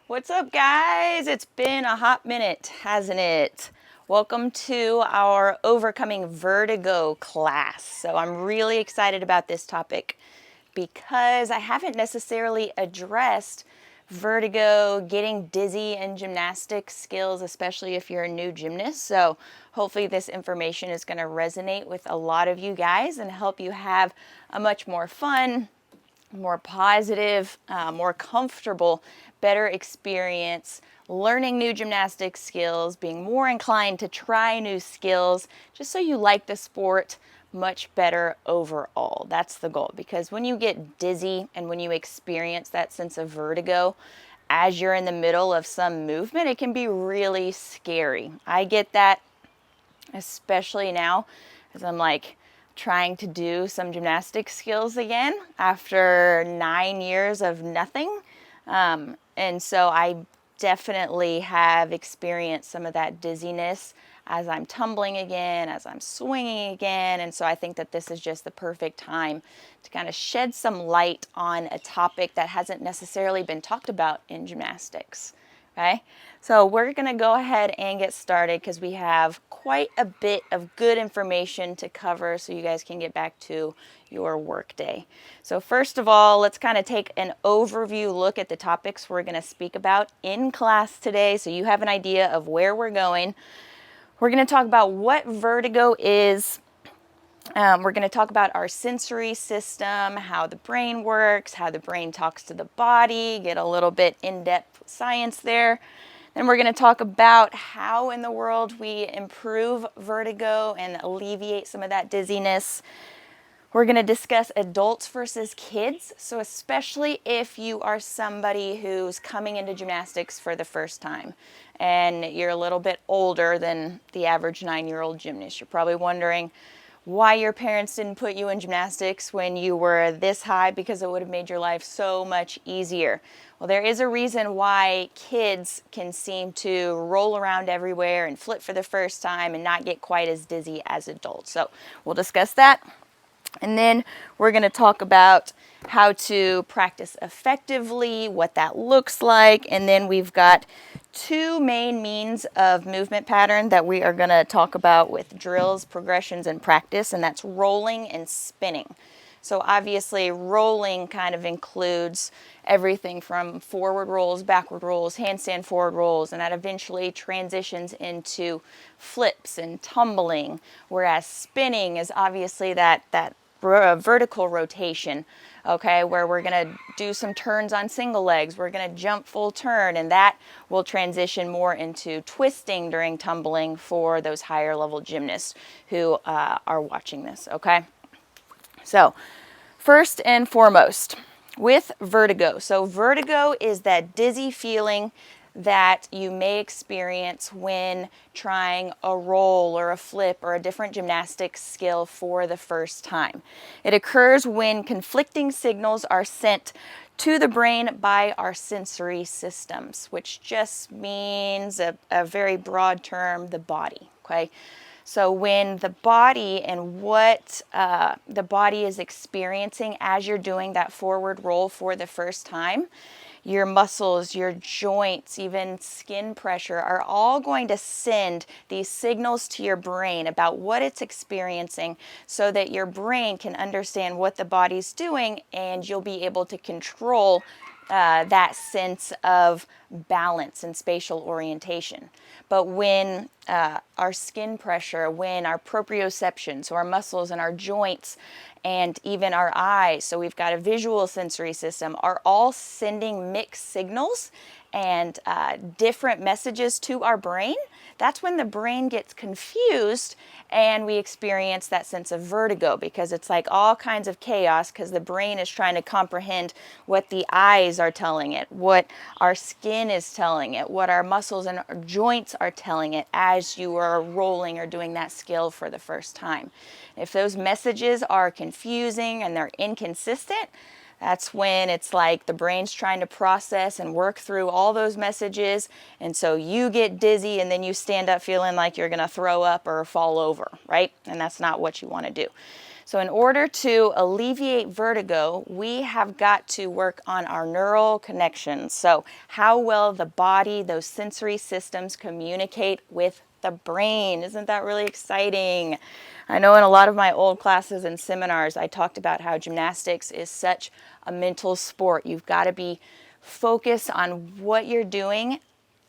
What's up, guys? It's been a hot minute, hasn't it? Welcome to our Overcoming Vertigo class. So I'm really excited about this topic because I haven't necessarily addressed vertigo, getting dizzy, and gymnastics skills, especially if you're a new gymnast. So hopefully this information is going to resonate with a lot of you guys and help you have a much more fun, more positive, more comfortable, better experience learning new gymnastics skills, being more inclined to try new skills, just so you like the sport much better overall. That's the goal, because when you get dizzy and when you experience that sense of vertigo as you're in the middle of some movement, it can be really scary. I get that, especially now, as I'm like trying to do some gymnastics skills again after 9 years of nothing. And so I definitely have experienced some of that dizziness as I'm tumbling again, as I'm swinging again. And so I think that this is just the perfect time to kind of shed some light on a topic that hasn't necessarily been talked about in gymnastics. Okay, so we're going to go ahead and get started because we have quite a bit of good information to cover so you guys can get back to your work day. So first of all, let's kind of take an overview look at the topics we're going to speak about in class today so you have an idea of where we're going. We're going to talk about what vertigo is. We're going to talk about our sensory system, how the brain works, how the brain talks to the body, get a little bit in-depth science there. Then we're going to talk about how in the world we improve vertigo and alleviate some of that dizziness. We're going to discuss adults versus kids. So especially if you are somebody who's coming into gymnastics for the first time and you're a little bit older than the average 9-year-old gymnast, you're probably wondering why your parents didn't put you in gymnastics when you were this high, because it would have made your life so much easier. Well, there is a reason why kids can seem to roll around everywhere and flip for the first time and not get quite as dizzy as adults. So we'll discuss that. And then we're going to talk about how to practice effectively, what that looks like, and then we've got two main means of movement pattern that we are going to talk about with drills, progressions, and practice, and that's rolling and spinning. So obviously rolling kind of includes everything from forward rolls, backward rolls, handstand forward rolls, and that eventually transitions into flips and tumbling, whereas spinning is obviously that vertical rotation, okay, where we're going to do some turns on single legs, we're going to jump full turn, and that will transition more into twisting during tumbling for those higher level gymnasts who are watching this, okay? So first and foremost, with vertigo. So vertigo is that dizzy feeling that you may experience when trying a roll or a flip or a different gymnastics skill for the first time. It occurs when conflicting signals are sent to the brain by our sensory systems, which just means a very broad term, the body, okay? So when the body and what the body is experiencing as you're doing that forward roll for the first time, your muscles, your joints, even skin pressure are all going to send these signals to your brain about what it's experiencing so that your brain can understand what the body's doing and you'll be able to control that sense of balance and spatial orientation. But when our skin pressure, when our proprioception, so our muscles and our joints and even our eyes, so we've got a visual sensory system, are all sending mixed signals and different messages to our brain, that's when the brain gets confused and we experience that sense of vertigo, because it's like all kinds of chaos because the brain is trying to comprehend what the eyes are telling it, what our skin is telling it, what our muscles and our joints are telling it as you are rolling or doing that skill for the first time. If those messages are confusing and they're inconsistent, that's when it's like the brain's trying to process and work through all those messages, and so you get dizzy and then you stand up feeling like you're going to throw up or fall over, right? And that's not what you want to do. So in order to alleviate vertigo, we have got to work on our neural connections. So how well the body, those sensory systems communicate with the brain. Isn't that really exciting? I know in a lot of my old classes and seminars, I talked about how gymnastics is such a mental sport. You've got to be focused on what you're doing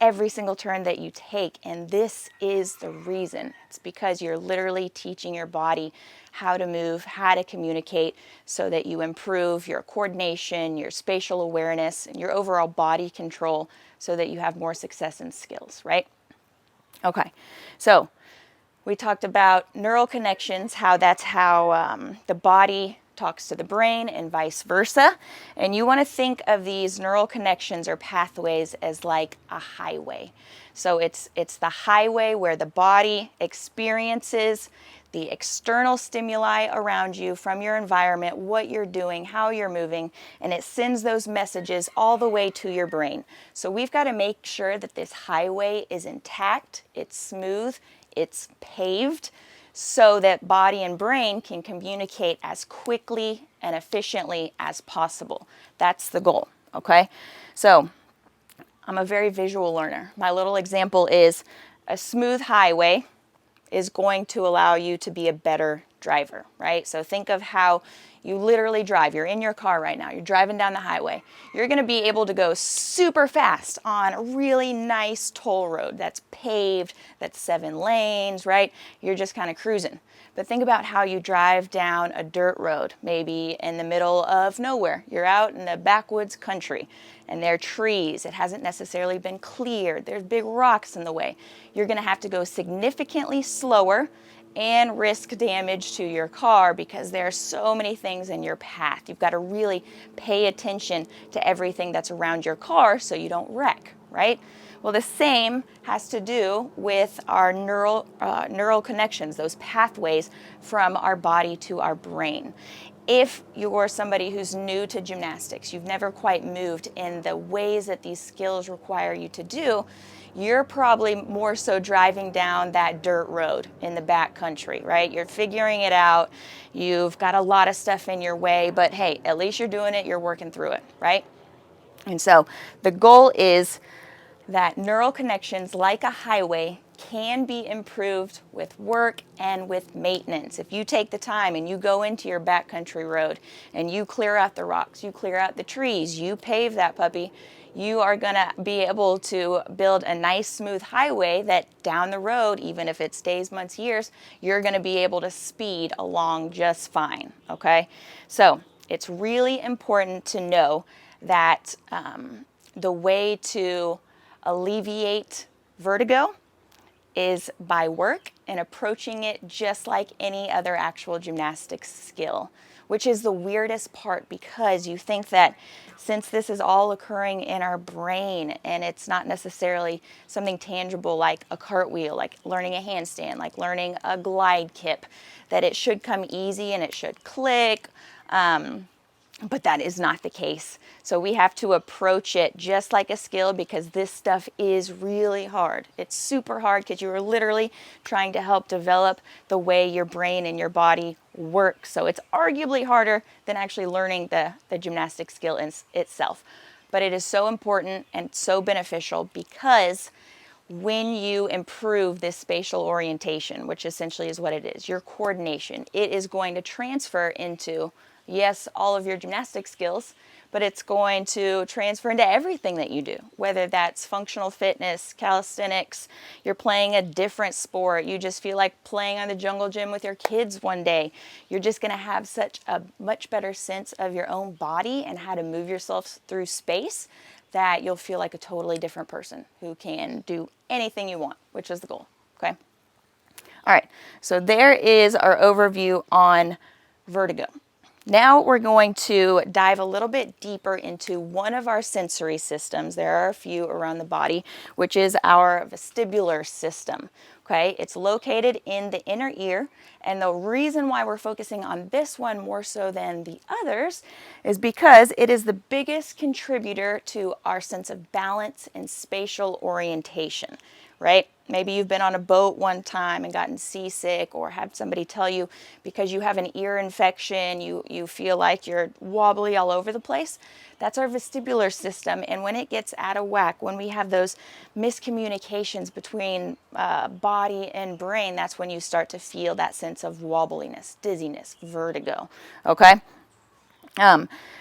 every single turn that you take, and this is the reason. It's because you're literally teaching your body how to move, how to communicate, so that you improve your coordination, your spatial awareness, and your overall body control, so that you have more success in skills, right? Okay, so we talked about neural connections, how that's how the body talks to the brain and vice versa. And you want to think of these neural connections or pathways as like a highway. So it's the highway where the body experiences the external stimuli around you from your environment, what you're doing, how you're moving, and it sends those messages all the way to your brain. So we've got to make sure that this highway is intact, it's smooth, it's paved, so that body and brain can communicate as quickly and efficiently as possible. That's the goal, okay? So I'm a very visual learner. My little example is a smooth highway is going to allow you to be a better driver, right? So think of how you literally drive. You're in your car right now. You're driving down the highway. You're going to be able to go super fast on a really nice toll road that's paved, that's 7 lanes, right? You're just kind of cruising. But think about how you drive down a dirt road, maybe in the middle of nowhere. You're out in the backwoods country, and there are trees. It hasn't necessarily been cleared. There's big rocks in the way. You're going to have to go significantly slower and risk damage to your car because there are so many things in your path. You've got to really pay attention to everything that's around your car so you don't wreck, right? Well, the same has to do with our neural connections, those pathways from our body to our brain. If you're somebody who's new to gymnastics, you've never quite moved in the ways that these skills require you to do, you're probably more so driving down that dirt road in the back country, right? You're figuring it out. You've got a lot of stuff in your way, but hey, at least you're doing it. You're working through it, right? And so the goal is that neural connections, like a highway, can be improved with work and with maintenance. If you take the time and you go into your backcountry road and you clear out the rocks, you clear out the trees, you pave that puppy, you are going to be able to build a nice smooth highway that down the road, even if it's days, months, years, you're going to be able to speed along just fine, okay? So it's really important to know that the way to alleviate vertigo is by work and approaching it just like any other actual gymnastics skill, which is the weirdest part because you think that since this is all occurring in our brain and it's not necessarily something tangible like a cartwheel, like learning a handstand, like learning a glide kip, that it should come easy and it should click. But that is not the case. So we have to approach it just like a skill because this stuff is really hard. It's super hard because you are literally trying to help develop the way your brain and your body work. So it's arguably harder than actually learning the gymnastic skill itself. But it is so important and so beneficial because when you improve this spatial orientation, which essentially is what it is, your coordination, it is going to transfer into, yes, all of your gymnastic skills, but it's going to transfer into everything that you do, whether that's functional fitness, calisthenics, you're playing a different sport, you just feel like playing on the jungle gym with your kids one day. You're just going to have such a much better sense of your own body and how to move yourself through space that you'll feel like a totally different person who can do anything you want, which is the goal, okay? All right, so there is our overview on vertigo. Now we're going to dive a little bit deeper into one of our sensory systems. There are a few around the body, which is our vestibular system. Okay, it's located in the inner ear, and the reason why we're focusing on this one more so than the others is because it is the biggest contributor to our sense of balance and spatial orientation, right? Maybe you've been on a boat one time and gotten seasick, or had somebody tell you because you have an ear infection, you feel like you're wobbly all over the place. That's our vestibular system, and when it gets out of whack, when we have those miscommunications between body and brain, that's when you start to feel that sense of wobbliness, dizziness, vertigo, okay?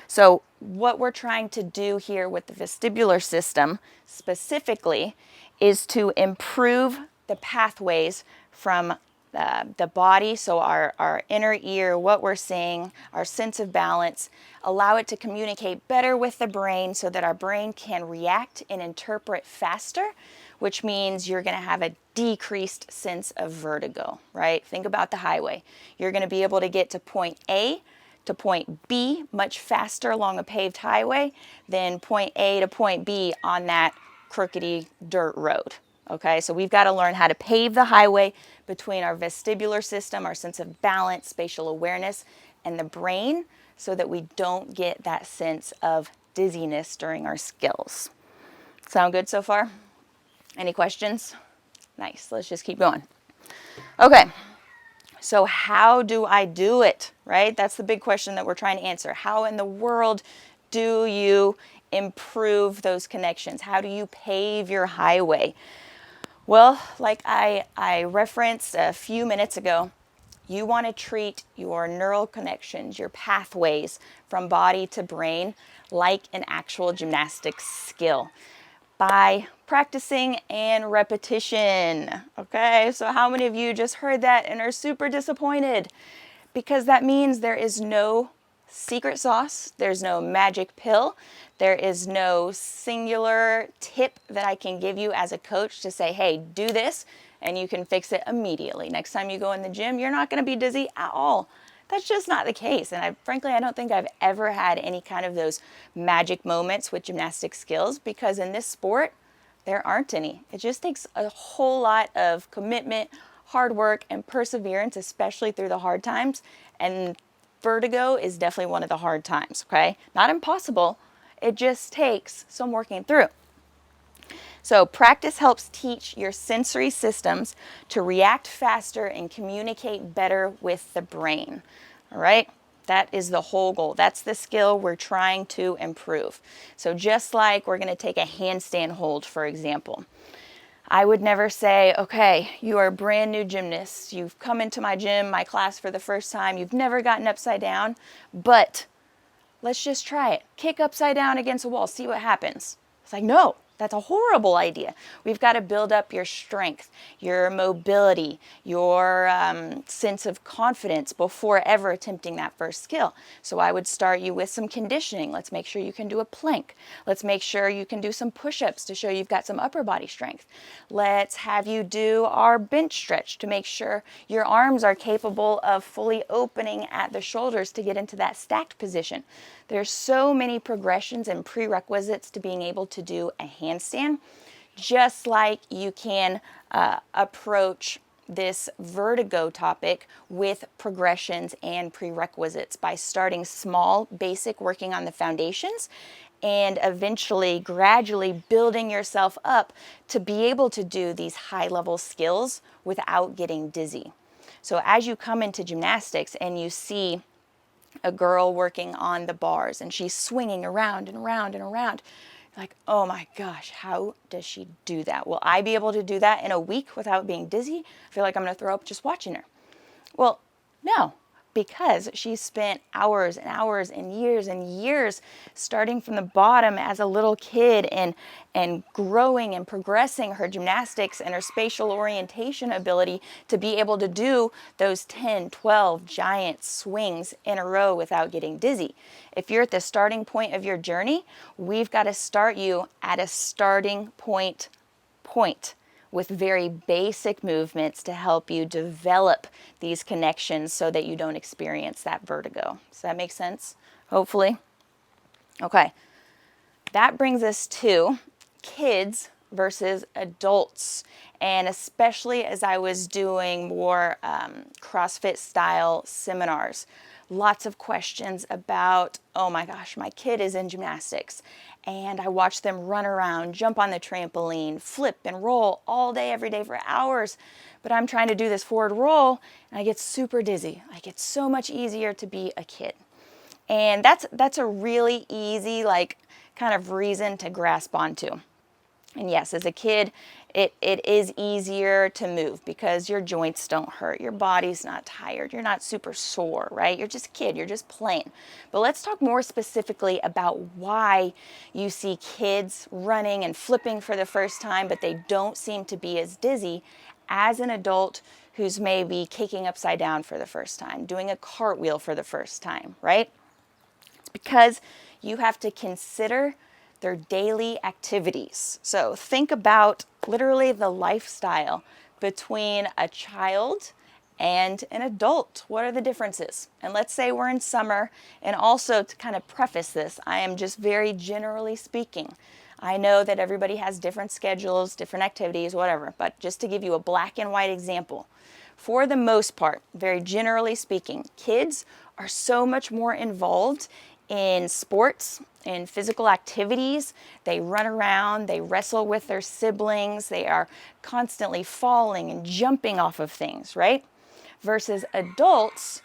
So what we're trying to do here with the vestibular system specifically is to improve the pathways from the body, so our inner ear, what we're seeing, our sense of balance, allow it to communicate better with the brain so that our brain can react and interpret faster, which means you're going to have a decreased sense of vertigo, right? Think about the highway. You're going to be able to get to point A to point B much faster along a paved highway than point A to point B on that crookedy dirt road. Okay, so we've got to learn how to pave the highway between our vestibular system, our sense of balance, spatial awareness, and the brain so that we don't get that sense of dizziness during our skills. Sound good so far? Any questions? Nice, let's just keep going. Okay, so how do I do it, right? That's the big question that we're trying to answer. How in the world do you improve those connections? How do you pave your highway? Well, like I referenced a few minutes ago, you want to treat your neural connections, your pathways from body to brain like an actual gymnastics skill by practicing and repetition. Okay, so how many of you just heard that and are super disappointed? Because that means there is no secret sauce, there's no magic pill, there is no singular tip that I can give you as a coach to say, hey, do this, and you can fix it immediately. Next time you go in the gym, you're not going to be dizzy at all. That's just not the case. And frankly, I don't think I've ever had any kind of those magic moments with gymnastic skills, because in this sport, there aren't any. It just takes a whole lot of commitment, hard work, and perseverance, especially through the hard times. And vertigo is definitely one of the hard times, okay? Not impossible. It just takes some working through. So practice helps teach your sensory systems to react faster and communicate better with the brain, all right? That is the whole goal. That's the skill we're trying to improve. So just like we're going to take a handstand hold, for example, I would never say, okay, you are a brand new gymnast. You've come into my gym, my class for the first time. You've never gotten upside down, but let's just try it. Kick upside down against a wall, see what happens. It's like, no, that's a horrible idea. We've got to build up your strength, your mobility, your sense of confidence before ever attempting that first skill. So I would start you with some conditioning. Let's make sure you can do a plank. Let's make sure you can do some push-ups to show you've got some upper body strength. Let's have you do our bench stretch to make sure your arms are capable of fully opening at the shoulders to get into that stacked position. There's so many progressions and prerequisites to being able to do a handstand, just like you can approach this vertigo topic with progressions and prerequisites by starting small, basic, working on the foundations, and eventually gradually building yourself up to be able to do these high-level skills without getting dizzy. So as you come into gymnastics and you see a girl working on the bars and she's swinging around and around and around, you're like, oh my gosh, how does she do that? Will I be able to do that in a week without being dizzy? I feel like I'm going to throw up just watching her. Well, no, because she spent hours and hours and years starting from the bottom as a little kid and growing and progressing her gymnastics and her spatial orientation ability to be able to do those 10, 12 giant swings in a row without getting dizzy. If you're at the starting point of your journey, we've got to start you at a starting point with very basic movements to help you develop these connections so that you don't experience that vertigo. Does that make sense? Hopefully. Okay. That brings us to kids versus adults. And especially as I was doing more CrossFit style seminars, lots of questions about, oh my gosh, my kid is in gymnastics and I watch them run around, jump on the trampoline, flip and roll all day, every day for hours. But I'm trying to do this forward roll and I get super dizzy. Like, it's so much easier to be a kid. And that's a really easy, like, kind of reason to grasp onto. And yes, as a kid, it is easier to move because your joints don't hurt. Your body's not tired. You're not super sore, right? You're just a kid. You're just playing. But let's talk more specifically about why you see kids running and flipping for the first time, but they don't seem to be as dizzy as an adult who's maybe kicking upside down for the first time, doing a cartwheel for the first time, right? It's because you have to consider their daily activities. So think about literally the lifestyle between a child and an adult. What are the differences? And let's say we're in summer, and also to kind of preface this, I am just very generally speaking. I know that everybody has different schedules, different activities, whatever, but just to give you a black and white example, for the most part, very generally speaking, kids are so much more involved in sports, in physical activities. They run around, they wrestle with their siblings, they are constantly falling and jumping off of things, right? Versus adults,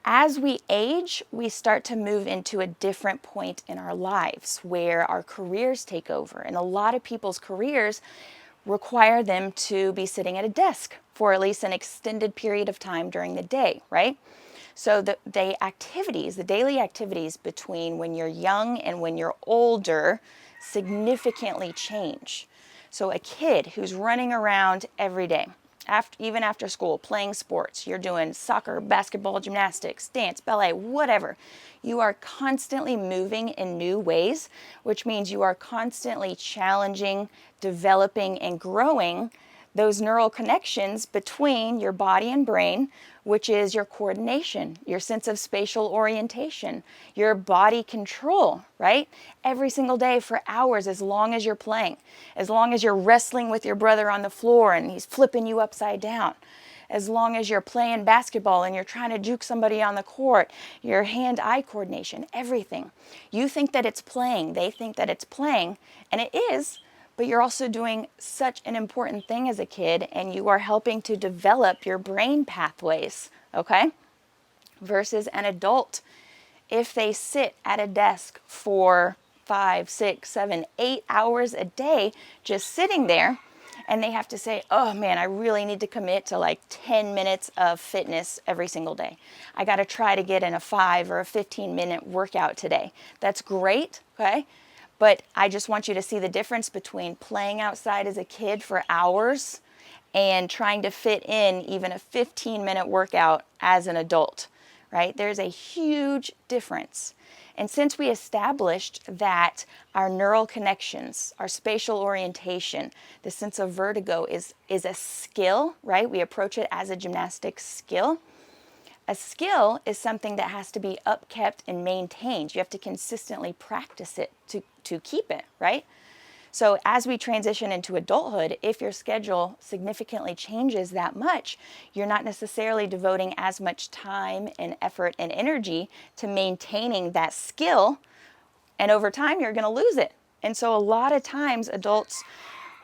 as we age, we start to move into a different point in our lives where our careers take over. And a lot of people's careers require them to be sitting at a desk for at least an extended period of time during the day, right? So the daily activities between when you're young and when you're older significantly change. So a kid who's running around every day, even after school, playing sports, you're doing soccer, basketball, gymnastics, dance, ballet, whatever. You are constantly moving in new ways, which means you are constantly challenging, developing, and growing those neural connections between your body and brain, which is your coordination, your sense of spatial orientation, your body control, right? Every single day for hours, as long as you're playing, as long as you're wrestling with your brother on the floor and he's flipping you upside down, as long as you're playing basketball and you're trying to juke somebody on the court, your hand-eye coordination, everything. You think that it's playing, they think that it's playing, and it is, but you're also doing such an important thing as a kid, and you are helping to develop your brain pathways, okay? Versus an adult, if they sit at a desk for 5, 6, 7, 8 hours a day, just sitting there, and they have to say, oh man, I really need to commit to like 10 minutes of fitness every single day. I got to try to get in a 5 or a 15-minute workout today. That's great, okay? But I just want you to see the difference between playing outside as a kid for hours and trying to fit in even a 15-minute workout as an adult, right? There's a huge difference. And since we established that our neural connections, our spatial orientation, the sense of vertigo is a skill, right? We approach it as a gymnastics skill. A skill is something that has to be upkept and maintained. You have to consistently practice it to keep it, right? So as we transition into adulthood, if your schedule significantly changes that much, you're not necessarily devoting as much time and effort and energy to maintaining that skill, and over time you're going to lose it. And so a lot of times adults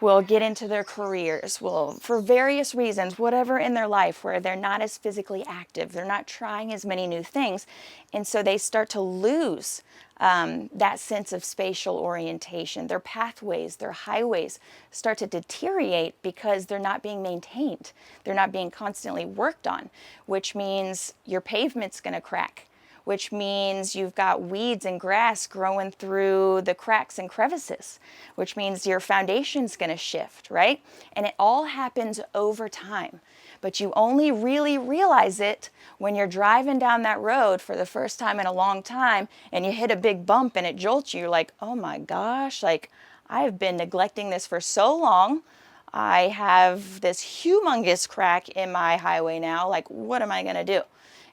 will get into their careers, will, for various reasons, whatever in their life, where they're not as physically active, they're not trying as many new things, and so they start to lose that sense of spatial orientation. Their pathways, their highways start to deteriorate because they're not being maintained. They're not being constantly worked on, which means your pavement's going to crack, which means you've got weeds and grass growing through the cracks and crevices, which means your foundation's going to shift, right? And it all happens over time. But you only really realize it when you're driving down that road for the first time in a long time and you hit a big bump and it jolts you. You're like, oh my gosh, like I've been neglecting this for so long. I have this humongous crack in my highway now. Like, what am I going to do?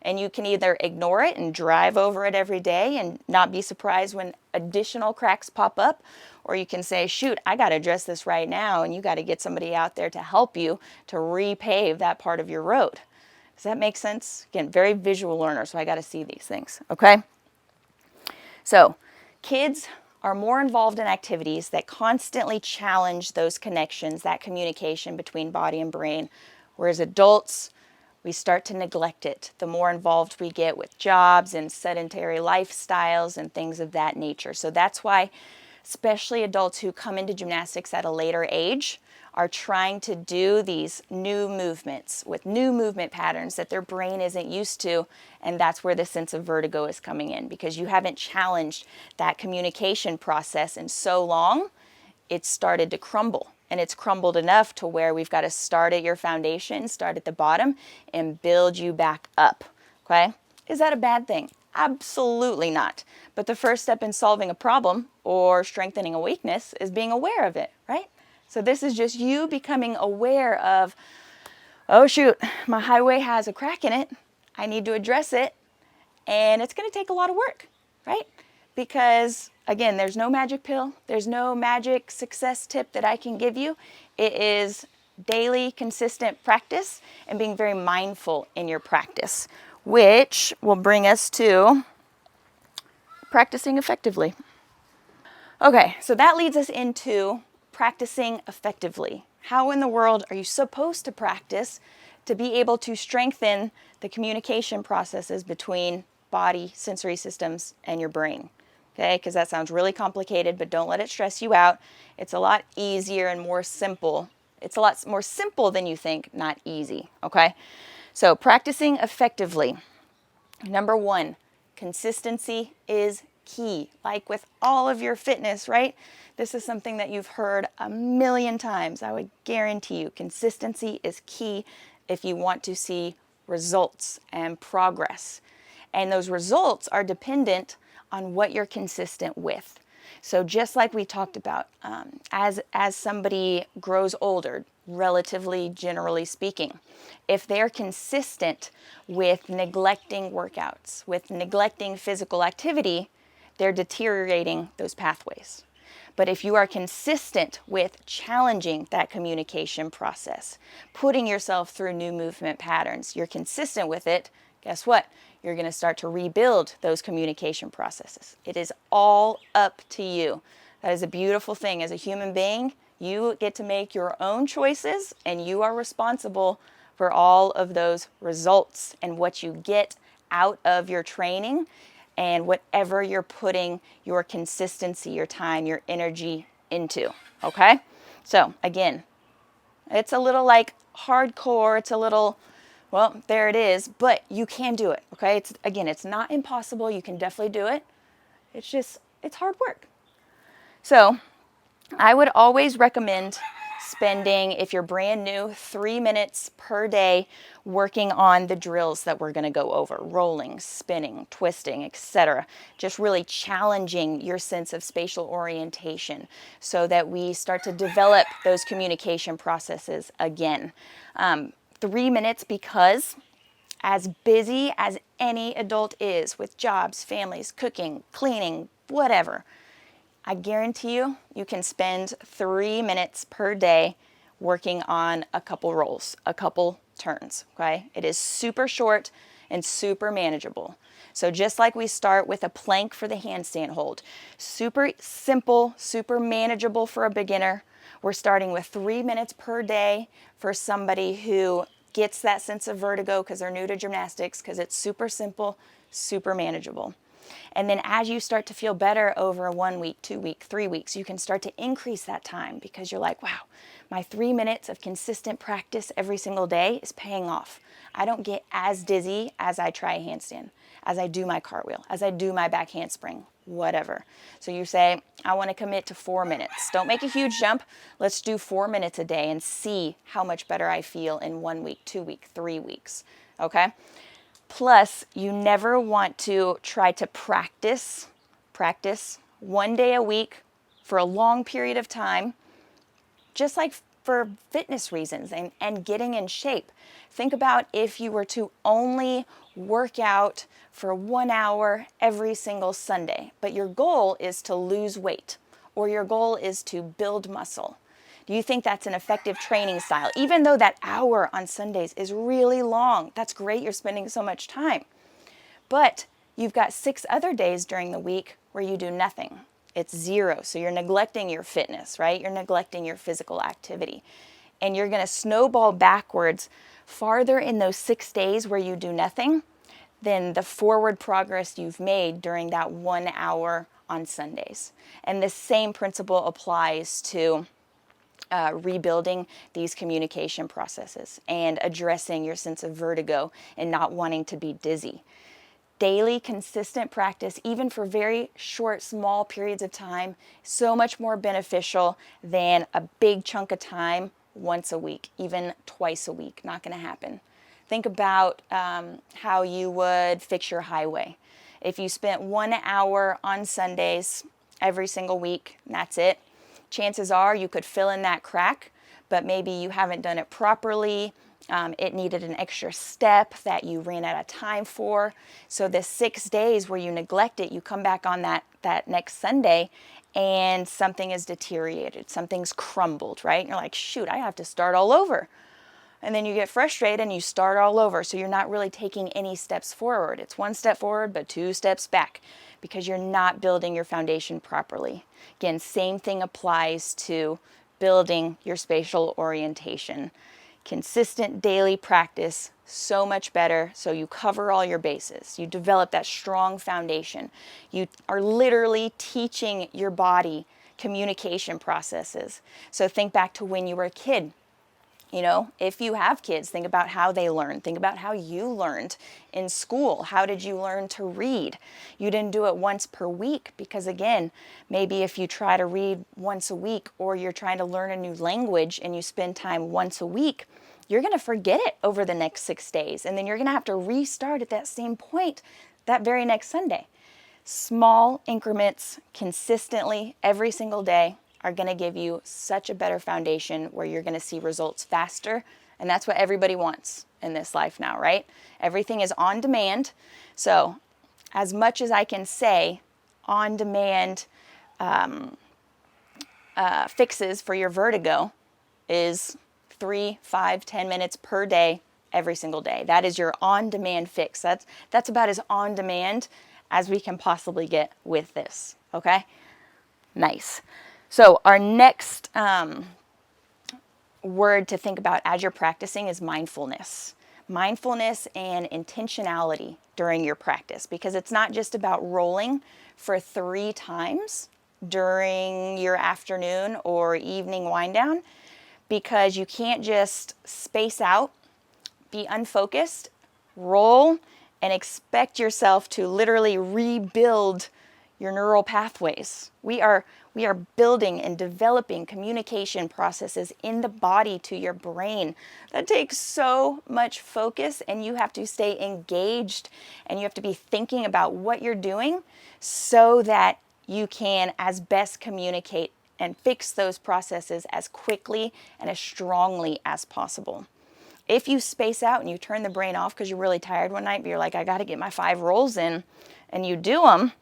And you can either ignore it and drive over it every day and not be surprised when additional cracks pop up, or you can say, shoot, I got to address this right now, and you got to get somebody out there to help you to repave that part of your road. Does that make sense? Again, very visual learner, so I got to see these things, okay? So kids are more involved in activities that constantly challenge those connections, that communication between body and brain, whereas adults, we start to neglect it the more involved we get with jobs and sedentary lifestyles and things of that nature. So that's why especially adults who come into gymnastics at a later age are trying to do these new movements with new movement patterns that their brain isn't used to, and that's where the sense of vertigo is coming in, because you haven't challenged that communication process in so long, it's started to crumble. And it's crumbled enough to where we've got to start at your foundation, start at the bottom, and build you back up, okay? Is that a bad thing? Absolutely not. But the first step in solving a problem or strengthening a weakness is being aware of it, right? So this is just you becoming aware of, oh shoot, my highway has a crack in it. I need to address it. And it's going to take a lot of work, right? Because again, there's no magic pill. There's no magic success tip that I can give you. It is daily, consistent practice and being very mindful in your practice, which will bring us to practicing effectively. Okay, so that leads us into practicing effectively. How in the world are you supposed to practice to be able to strengthen the communication processes between body, sensory systems, and your brain? Okay, because that sounds really complicated, but don't let it stress you out. It's a lot easier and more simple. It's a lot more simple than you think, not easy, okay? So practicing effectively. Number one, consistency is key. Like with all of your fitness, right? This is something that you've heard a million times. I would guarantee you consistency is key if you want to see results and progress. And those results are dependent on what you're consistent with. So just like we talked about, as somebody grows older, relatively generally speaking, if they're consistent with neglecting workouts, with neglecting physical activity, they're deteriorating those pathways. But if you are consistent with challenging that communication process, putting yourself through new movement patterns, you're consistent with it, guess what? You're going to start to rebuild those communication processes. It is all up to you. That is a beautiful thing. As a human being, you get to make your own choices, and you are responsible for all of those results and what you get out of your training and whatever you're putting your consistency, your time, your energy into, okay? So again, it's a little like hardcore, it's a little, well, there it is, but you can do it, okay? It's not impossible. You can definitely do it. It's hard work. So I would always recommend spending, if you're brand new, 3 minutes per day working on the drills that we're going to go over: rolling, spinning, twisting, etc. Just really challenging your sense of spatial orientation so that we start to develop those communication processes again. 3 minutes, because as busy as any adult is with jobs, families, cooking, cleaning, whatever, I guarantee you, you can spend 3 minutes per day working on a couple rolls, a couple turns, okay? It is super short and super manageable. So just like we start with a plank for the handstand hold, super simple, super manageable for a beginner, we're starting with 3 minutes per day for somebody who gets that sense of vertigo because they're new to gymnastics, because it's super simple, super manageable. And then as you start to feel better over 1 week, 2 weeks, 3 weeks, you can start to increase that time, because you're like, wow, my 3 minutes of consistent practice every single day is paying off. I don't get as dizzy as I try a handstand, as I do my cartwheel, as I do my back handspring, whatever. So you say, I want to commit to 4 minutes. Don't make a huge jump. Let's do 4 minutes a day and see how much better I feel in 1 week, 2 weeks, 3 weeks, okay? Plus, you never want to try to practice 1 day a week for a long period of time, just like for fitness reasons and getting in shape. Think about if you were to only work out for 1 hour every single Sunday, but your goal is to lose weight or your goal is to build muscle. Do you think that's an effective training style? Even though that hour on Sundays is really long, that's great, you're spending so much time. But you've got 6 other days during the week where you do nothing. It's zero. So you're neglecting your fitness, right? You're neglecting your physical activity. And you're going to snowball backwards farther in those 6 days where you do nothing than the forward progress you've made during that 1 hour on Sundays. And the same principle applies to rebuilding these communication processes and addressing your sense of vertigo and not wanting to be dizzy. Daily, consistent practice, even for very short, small periods of time, so much more beneficial than a big chunk of time once a week, even twice a week. Not going to happen. Think about how you would fix your highway. If you spent 1 hour on Sundays every single week, and that's it, chances are you could fill in that crack, but maybe you haven't done it properly. It needed an extra step that you ran out of time for. So the 6 days where you neglect it, you come back on that next Sunday and something is deteriorated, something's crumbled, right? And you're like, shoot, I have to start all over. And then you get frustrated and you start all over. So you're not really taking any steps forward. It's 1 step forward, but 2 steps back because you're not building your foundation properly. Again, same thing applies to building your spatial orientation. Consistent daily practice, so much better. So you cover all your bases. You develop that strong foundation. You are literally teaching your body communication processes. So think back to when you were a kid. You know, if you have kids, think about how they learn. Think about how you learned in school. How did you learn to read? You didn't do it once per week because, again, maybe if you try to read once a week or you're trying to learn a new language and you spend time once a week, you're going to forget it over the next 6 days. And then you're going to have to restart at that same point that very next Sunday. Small increments consistently every single day are going to give you such a better foundation where you're going to see results faster. And that's what everybody wants in this life now, right? Everything is on demand. So as much as I can say, on demand fixes for your vertigo is 3, 5, 10 minutes per day, every single day. That is your on-demand fix. That's about as on-demand as we can possibly get with this, okay? Nice. So our next word to think about as you're practicing is mindfulness. Mindfulness and intentionality during your practice, because it's not just about rolling for 3 times during your afternoon or evening wind down, because you can't just space out, be unfocused, roll, and expect yourself to literally rebuild your neural pathways. We are building and developing communication processes in the body to your brain. That takes so much focus, and you have to stay engaged and you have to be thinking about what you're doing so that you can as best communicate and fix those processes as quickly and as strongly as possible. If you space out and you turn the brain off because you're really tired one night, but you're like, I got to get my 5 rolls in, and you do them,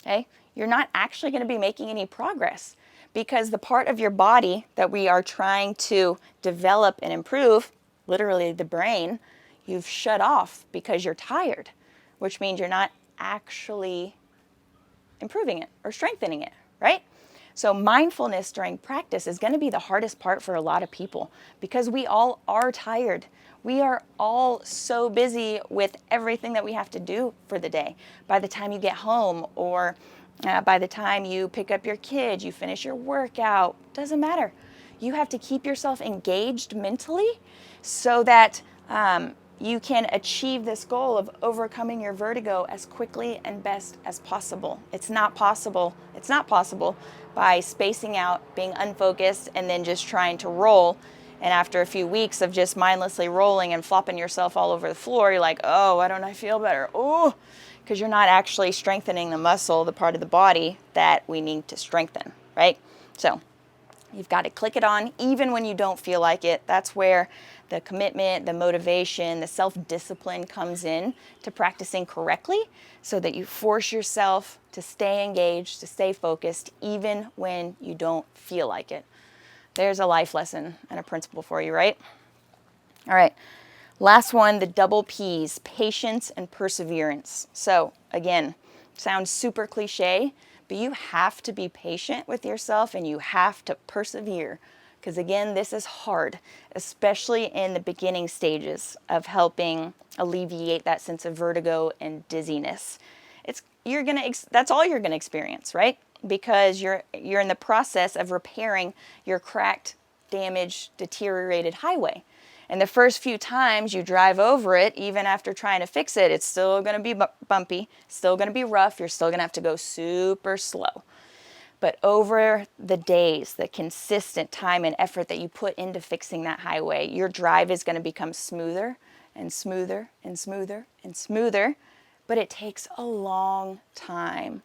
okay, you're not actually going to be making any progress, because the part of your body that we are trying to develop and improve, literally the brain, you've shut off because you're tired, which means you're not actually improving it or strengthening it, right? So mindfulness during practice is going to be the hardest part for a lot of people because we all are tired. We are all so busy with everything that we have to do for the day. By the time you get home, or by the time you pick up your kids, you finish your workout, doesn't matter. You have to keep yourself engaged mentally so that you can achieve this goal of overcoming your vertigo as quickly and best as possible. It's not possible by spacing out, being unfocused, and then just trying to roll. And after a few weeks of just mindlessly rolling and flopping yourself all over the floor, you're like, oh, why don't I feel better? Oh, because you're not actually strengthening the muscle, the part of the body that we need to strengthen, right? So You've got to click it on even when you don't feel like it. That's where the commitment, the motivation, the self-discipline comes in to practicing correctly so that you force yourself to stay engaged, to stay focused, even when you don't feel like it. There's a life lesson and a principle for you, right? All right. Last one, the double P's, patience and perseverance. So again, sounds super cliche, but you have to be patient with yourself and you have to persevere. Because again, this is hard, especially in the beginning stages of helping alleviate that sense of vertigo and dizziness. That's all you're gonna experience, right? Because you're in the process of repairing your cracked, damaged, deteriorated highway. And the first few times you drive over it, even after trying to fix it, it's still going to be bumpy, still going to be rough, you're still going to have to go super slow. But over the days, the consistent time and effort that you put into fixing that highway, your drive is going to become smoother and smoother and smoother and smoother, but it takes a long time.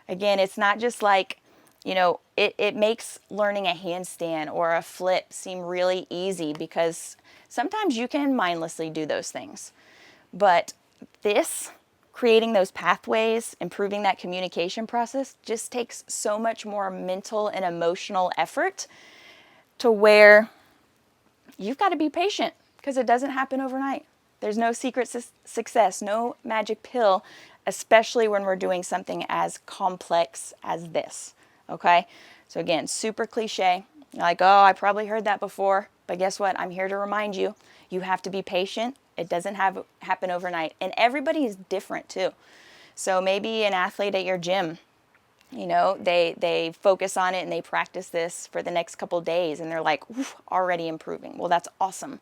Again, it's not just like, it makes learning a handstand or a flip seem really easy because sometimes you can mindlessly do those things. But creating those pathways, improving that communication process just takes so much more mental and emotional effort to where you've got to be patient because it doesn't happen overnight. There's no secret success, no magic pill, especially when we're doing something as complex as this, okay? So again, super cliche. You're like, oh, I probably heard that before, but guess what? I'm here to remind you, you have to be patient. It doesn't happen overnight. And everybody is different too. So maybe an athlete at your gym, they focus on it and they practice this for the next couple days and they're like, already improving. Well, that's awesome.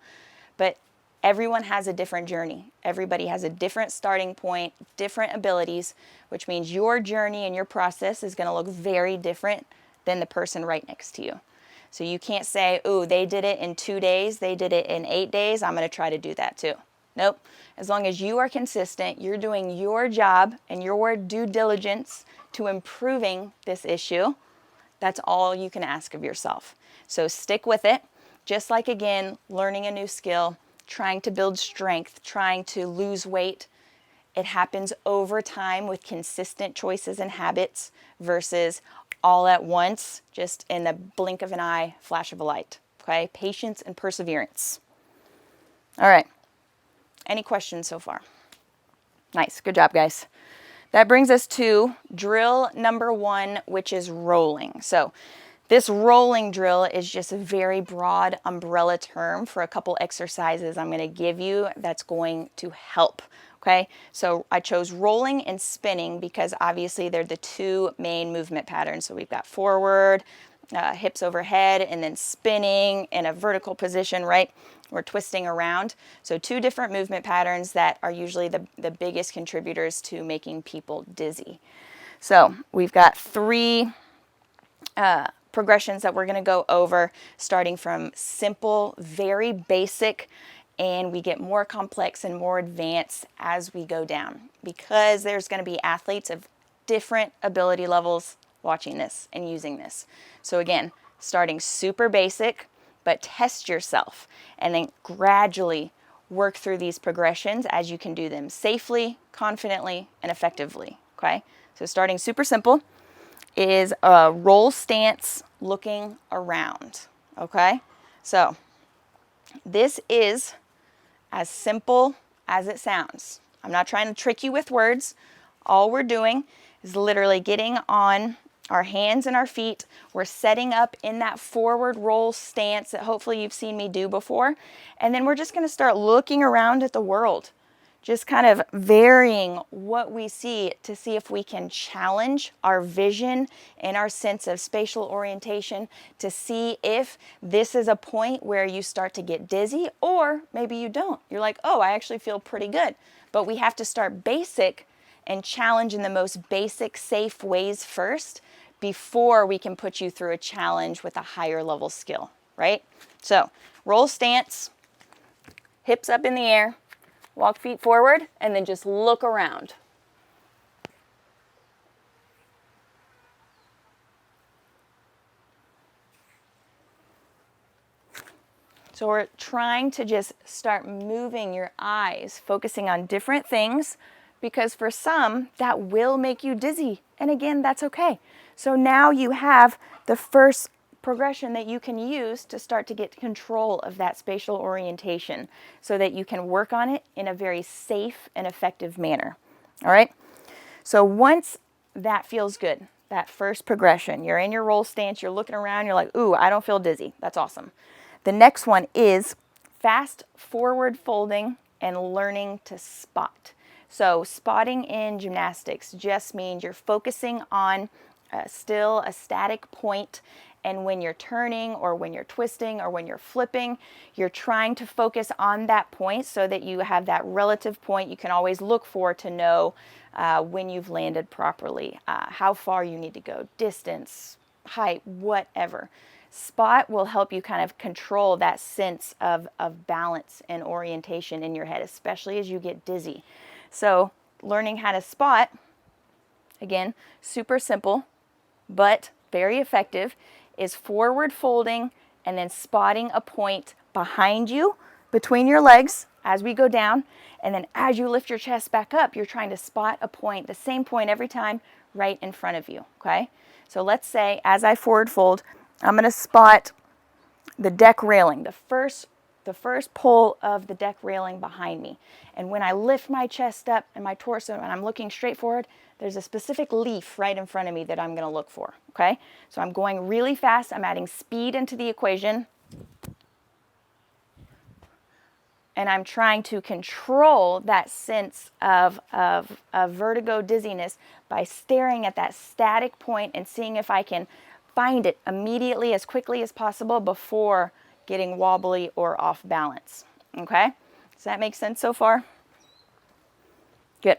But everyone has a different journey. Everybody has a different starting point, different abilities, which means your journey and your process is going to look very different than the person right next to you. So you can't say, oh, they did it in 2 days, they did it in 8 days, I'm going to try to do that too. Nope. As long as you are consistent, you're doing your job and your due diligence to improving this issue, that's all you can ask of yourself. So stick with it. Just like, again, learning a new skill, trying to build strength, trying to lose weight, it happens over time with consistent choices and habits versus all at once, just in the blink of an eye, flash of a light. Okay? Patience and perseverance. All right. Any questions so far? Nice. Good job, guys. That brings us to drill number 1, which is rolling. So this rolling drill is just a very broad umbrella term for a couple exercises I'm going to give you that's going to help. Okay, so I chose rolling and spinning because obviously they're the 2 main movement patterns. So we've got forward, hips overhead, and then spinning in a vertical position, right? We're twisting around. So 2 different movement patterns that are usually the biggest contributors to making people dizzy. So we've got 3 progressions that we're going to go over, starting from simple, very basic, and we get more complex and more advanced as we go down because there's going to be athletes of different ability levels watching this and using this. So again, starting super basic, but test yourself and then gradually work through these progressions as you can do them safely, confidently, and effectively. Okay, so starting super simple is a roll stance looking around. Okay, so this is as simple as it sounds. I'm not trying to trick you with words. All we're doing is literally getting on our hands and our feet. We're setting up in that forward roll stance that hopefully you've seen me do before. And then we're just going to start looking around at the world, just kind of varying what we see to see if we can challenge our vision and our sense of spatial orientation to see if this is a point where you start to get dizzy, or maybe you don't. You're like, oh, I actually feel pretty good. But we have to start basic and challenge in the most basic, safe ways first before we can put you through a challenge with a higher level skill, right? So roll stance, hips up in the air, walk feet forward, and then just look around. So we're trying to just start moving your eyes, focusing on different things, because for some, that will make you dizzy. And again, that's okay. So now you have the first progression that you can use to start to get control of that spatial orientation so that you can work on it in a very safe and effective manner. All right? So once that feels good, that first progression, you're in your roll stance, you're looking around, you're like, ooh, I don't feel dizzy. That's awesome. The next one is fast forward folding and learning to spot. So spotting in gymnastics just means you're focusing on still a static point, and when you're turning or when you're twisting or when you're flipping, you're trying to focus on that point so that you have that relative point you can always look for to know when you've landed properly, how far you need to go, distance, height, whatever. Spot will help you kind of control that sense of balance and orientation in your head, especially as you get dizzy. So learning how to spot, again, super simple, but very effective, is forward folding and then spotting a point behind you, between your legs as we go down, and then as you lift your chest back up, you're trying to spot a point, the same point every time, right in front of you, okay? So let's say, as I forward fold, I'm going to spot the deck railing, the first pull of the deck railing behind me. And when I lift my chest up and my torso and I'm looking straight forward, there's a specific leaf right in front of me that I'm going to look for, okay? So I'm going really fast. I'm adding speed into the equation. And I'm trying to control that sense of vertigo, dizziness by staring at that static point and seeing if I can find it immediately as quickly as possible before getting wobbly or off balance. Okay? Does that make sense so far? Good.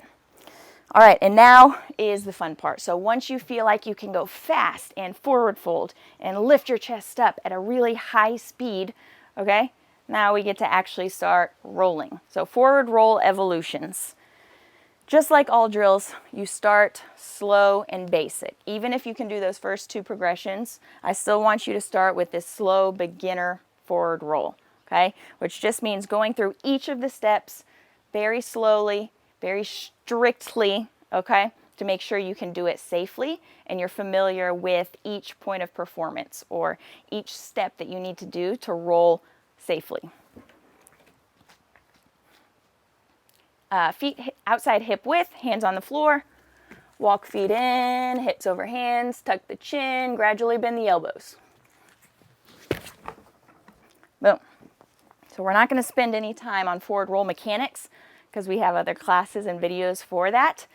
All right, and now is the fun part. So once you feel like you can go fast and forward fold and lift your chest up at a really high speed, okay, now we get to actually start rolling. So forward roll evolutions. Just like all drills, you start slow and basic. Even if you can do those first two progressions, I still want you to start with this slow beginner forward roll, okay? Which just means going through each of the steps very slowly, very strictly, okay? To make sure you can do it safely and you're familiar with each point of performance or each step that you need to do to roll safely. Feet outside hip width, hands on the floor. Walk feet in, hips over hands, tuck the chin, gradually bend the elbows. Boom. So we're not going to spend any time on forward roll mechanics because we have other classes and videos for that,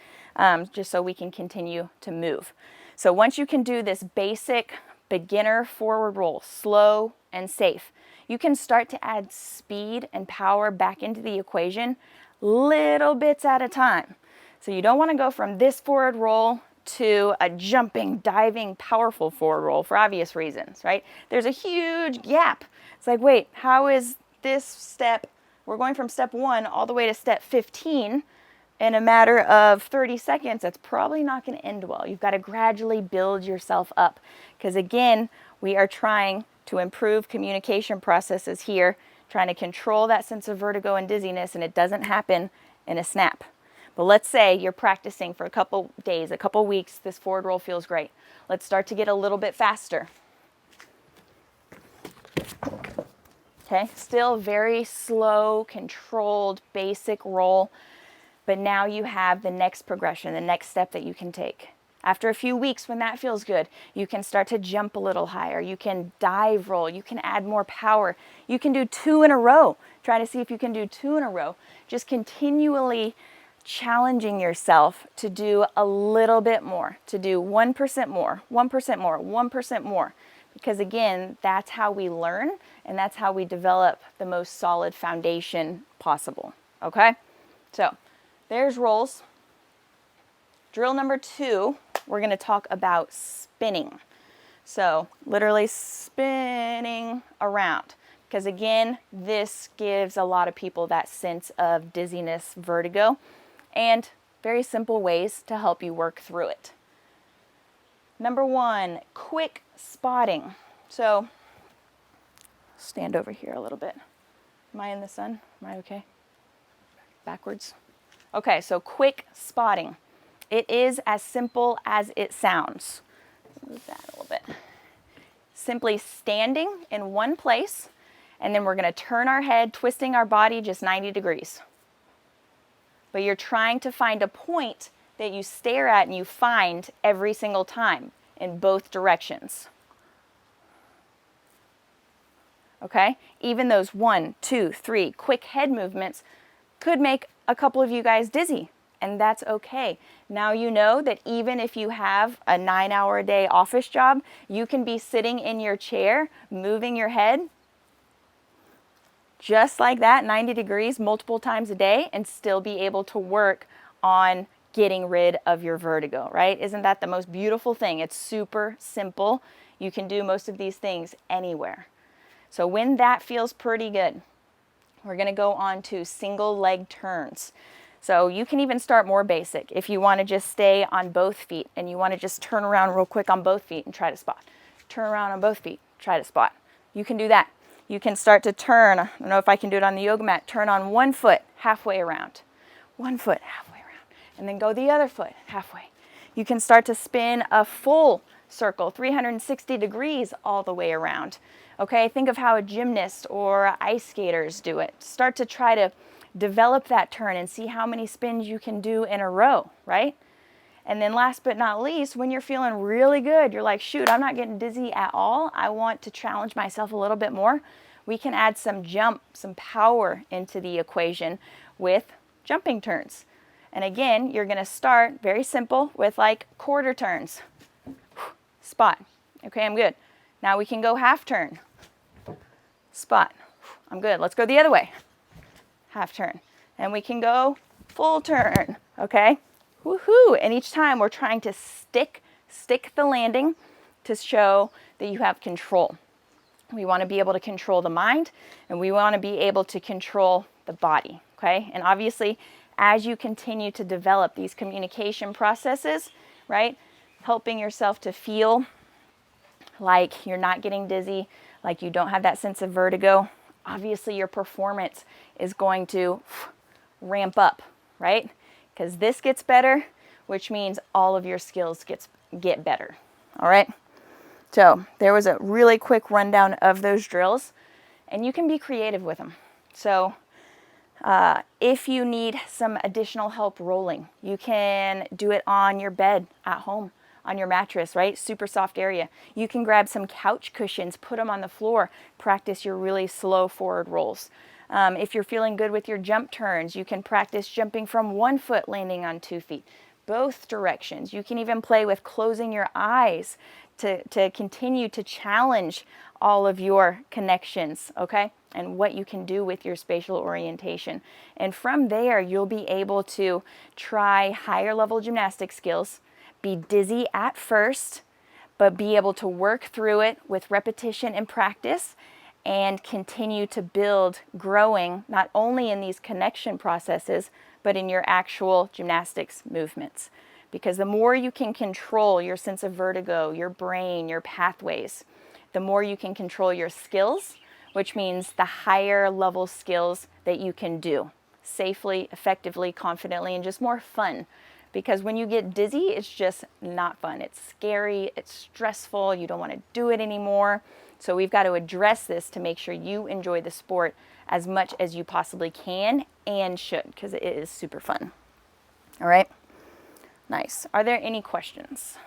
just so we can continue to move. So once you can do this basic beginner forward roll, slow and safe, you can start to add speed and power back into the equation little bits at a time. So you don't want to go from this forward roll to a jumping, diving, powerful forward roll for obvious reasons, right? There's a huge gap. It's like, wait, how is this step, we're going from step 1 all the way to step 15 in a matter of 30 seconds. That's probably not going to end well. You've got to gradually build yourself up because, again, we are trying to improve communication processes here, trying to control that sense of vertigo and dizziness, and it doesn't happen in a snap. But let's say you're practicing for a couple days, a couple weeks, this forward roll feels great. Let's start to get a little bit faster. Okay, still very slow, controlled, basic roll, but now you have the next progression, the next step that you can take. After a few weeks, when that feels good, you can start to jump a little higher. You can dive roll. You can add more power. You can do 2 in a row. Try to see if you can do 2 in a row. Just continually challenging yourself to do a little bit more, to do 1% more, 1% more, 1% more. Because again, that's how we learn and that's how we develop the most solid foundation possible. Okay? So there's rolls. Drill number 2, we're going to talk about spinning. So literally spinning around. Because again, this gives a lot of people that sense of dizziness, vertigo, and very simple ways to help you work through it. Number 1, quick spotting. So stand over here a little bit. Am I in the sun? Am I okay? Backwards. Okay, so quick spotting. It is as simple as it sounds. Move that a little bit. Simply standing in one place, and then we're going to turn our head, twisting our body just 90 degrees. But you're trying to find a point that you stare at and you find every single time in both directions. Okay? Even those 1, 2, 3 quick head movements could make a couple of you guys dizzy, and that's okay. Now you know that even if you have a 9-hour-a-day office job, you can be sitting in your chair, moving your head just like that, 90 degrees, multiple times a day, and still be able to work on getting rid of your vertigo, right? Isn't that the most beautiful thing? It's super simple. You can do most of these things anywhere. So when that feels pretty good, we're going to go on to single leg turns. So you can even start more basic if you want to just stay on both feet and you want to just turn around real quick on both feet and try to spot. Turn around on both feet, try to spot. You can do that. You can start to turn, I don't know if I can do it on the yoga mat, turn on one foot halfway around. One foot halfway around. And then go the other foot halfway. You can start to spin a full circle, 360 degrees all the way around. Okay, think of how a gymnast or ice skaters do it. Start to try to develop that turn and see how many spins you can do in a row, right? And then last but not least, when you're feeling really good, you're like, shoot, I'm not getting dizzy at all. I want to challenge myself a little bit more. We can add some jump, some power into the equation with jumping turns. And again, you're going to start very simple with like quarter turns. Spot. Okay, I'm good. Now we can go half turn. Spot. I'm good. Let's go the other way. Half turn. And we can go full turn. Okay? Woohoo! And each time we're trying to stick the landing to show that you have control. We want to be able to control the mind, and we want to be able to control the body. Okay? And obviously, as you continue to develop these communication processes, right? Helping yourself to feel like you're not getting dizzy, like you don't have that sense of vertigo, obviously your performance is going to ramp up, right? Because this gets better, which means all of your skills get better, all right? So there was a really quick rundown of those drills, and you can be creative with them. So if you need some additional help rolling, you can do it on your bed at home, on your mattress, right? Super soft area. You can grab some couch cushions, put them on the floor, practice your really slow forward rolls. If you're feeling good with your jump turns, you can practice jumping from 1 foot, landing on 2 feet, both directions. You can even play with closing your eyes to continue to challenge all of your connections, okay? And what you can do with your spatial orientation. And from there, you'll be able to try higher level gymnastic skills, be dizzy at first, but be able to work through it with repetition and practice and continue to build, growing, not only in these connection processes, but in your actual gymnastics movements. Because the more you can control your sense of vertigo, your brain, your pathways, the more you can control your skills, which means the higher level skills that you can do safely, effectively, confidently, and just more fun. Because when you get dizzy, it's just not fun. It's scary, it's stressful, you don't want to do it anymore. So we've got to address this to make sure you enjoy the sport as much as you possibly can and should, because it is super fun. All right? Nice. Are there any questions?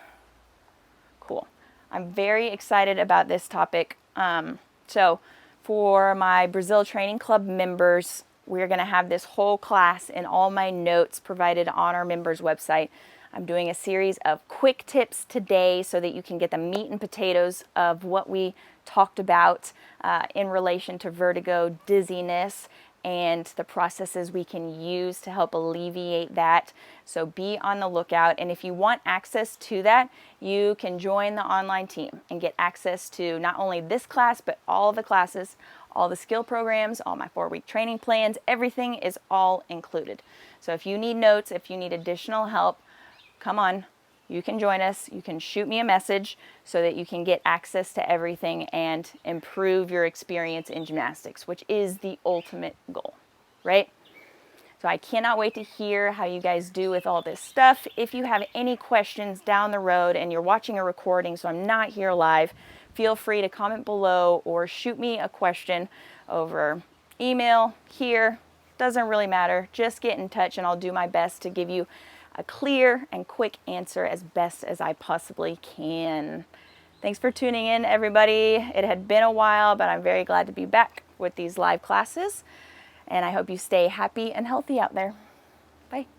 Cool. I'm very excited about this topic. So for my Breazeal Training Club members, we're going to have this whole class and all my notes provided on our members website. I'm doing a series of quick tips today so that you can get the meat and potatoes of what we talked about in relation to vertigo, dizziness, and the processes we can use to help alleviate that. So be on the lookout. And if you want access to that, you can join the online team and get access to not only this class, but all the classes, all the skill programs, all my 4-week training plans, everything is all included. So if you need notes, if you need additional help, come on, you can join us. You can shoot me a message so that you can get access to everything and improve your experience in gymnastics, which is the ultimate goal, right? So I cannot wait to hear how you guys do with all this stuff. If you have any questions down the road and you're watching a recording, so I'm not here live, feel free to comment below or shoot me a question over email, here. Doesn't really matter. Just get in touch and I'll do my best to give you a clear and quick answer as best as I possibly can. Thanks for tuning in, everybody. It had been a while, but I'm very glad to be back with these live classes. And I hope you stay happy and healthy out there. Bye.